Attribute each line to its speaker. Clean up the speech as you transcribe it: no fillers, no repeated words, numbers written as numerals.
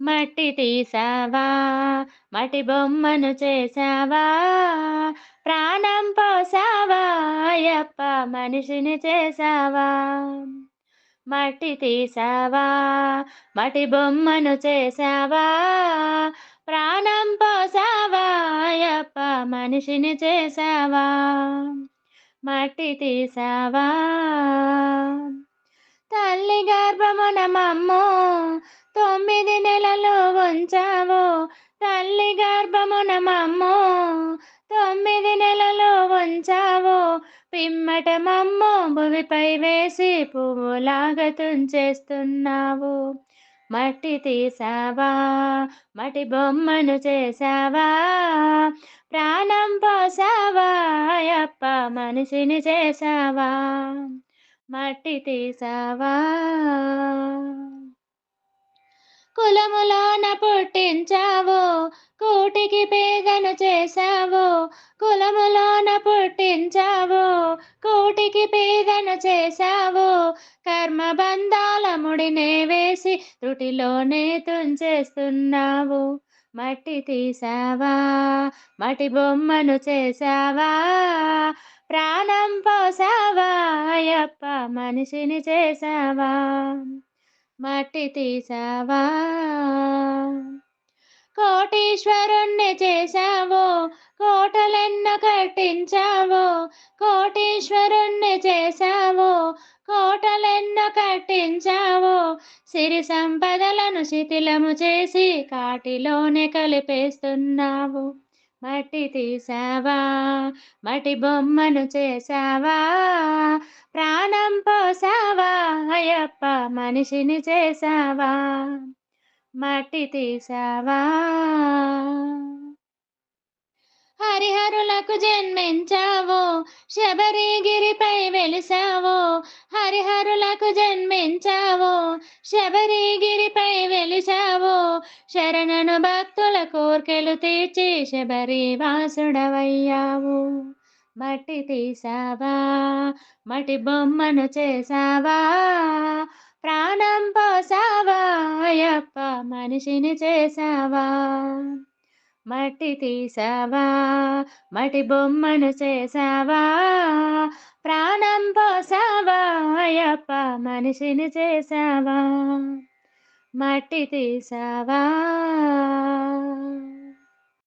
Speaker 1: మట్టి తీసావా, మట్టి బొమ్మను చేసావా, ప్రాణం పోసావా అయ్యప్ప మనిషిని చేసావా. మట్టి తీసావా, మట్టి బొమ్మను చేసావా, ప్రాణం పోసావా అయ్యప్ప మనిషిని చేసావా. మట్టి తీసావా, తల్లి గర్భమున మమ్ము 9 నెలలు ఉంచావు, తల్లి గర్భమున మమ్ము 9 నెలలు ఉంచావు, పిమ్మట మమ్ము భువిపై వేసి పువ్వులాగా తుంచేస్తున్నావు. మట్టి తీసావా, మట్టి బొమ్మను చేసావా, ప్రాణం పోసావా అయ్యప్ప మనిషిని చేసావా. మట్టి తీసావా, కులములోన పుట్టించావు, కూటికి పేదను చేశావు, కులములోన పుట్టించావు, కూటికి పేదను చేశావు, కర్మబంధాల ముడినే వేసి త్రుటిలోనే తుంచేస్తున్నావు. మట్టి తీసావా, మట్టి బొమ్మను చేసావా, ప్రాణం పోసావా అయ్యప్ప మనిషిని చేసావా. మట్టి తీసావా, కోటీశ్వరుణ్ణి చేశావు, కోటలెన్నో కట్టించావు, కోటీశ్వరుణ్ణి చేశావు, కోటలెన్నో కట్టించావు, సిరి సంపదలను శిథిలము చేసి కాటిలోనే కలిపేస్తున్నావు. మట్టి తీసావా, మట్టి బొమ్మను చేసావా, ప్రాణం పోసావా అయ్యప్ప మనిషిని చేసావా. మట్టి తీసావా, హరిహరులకు జన్మించావు, శబరిగిరిపై వెలిసావు, హరిహరులకు జన్మించావు, శబరిగిరిపై వెలిసావు, శరణను భక్తుల కోర్కెలు తీర్చి శబరి వాసుడవయ్యావు. మట్టి తీసావా, మట్టి బొమ్మను చేసావా, ప్రాణం పోసావా అయ్యప్ప మనిషిని చేసావా. మట్టి తీసావా, మట్టి బొమ్మను చేసావా, ప్రాణం పోసావా అయ్యప్ప మనిషిని చేసావా. మట్టి తీసావా.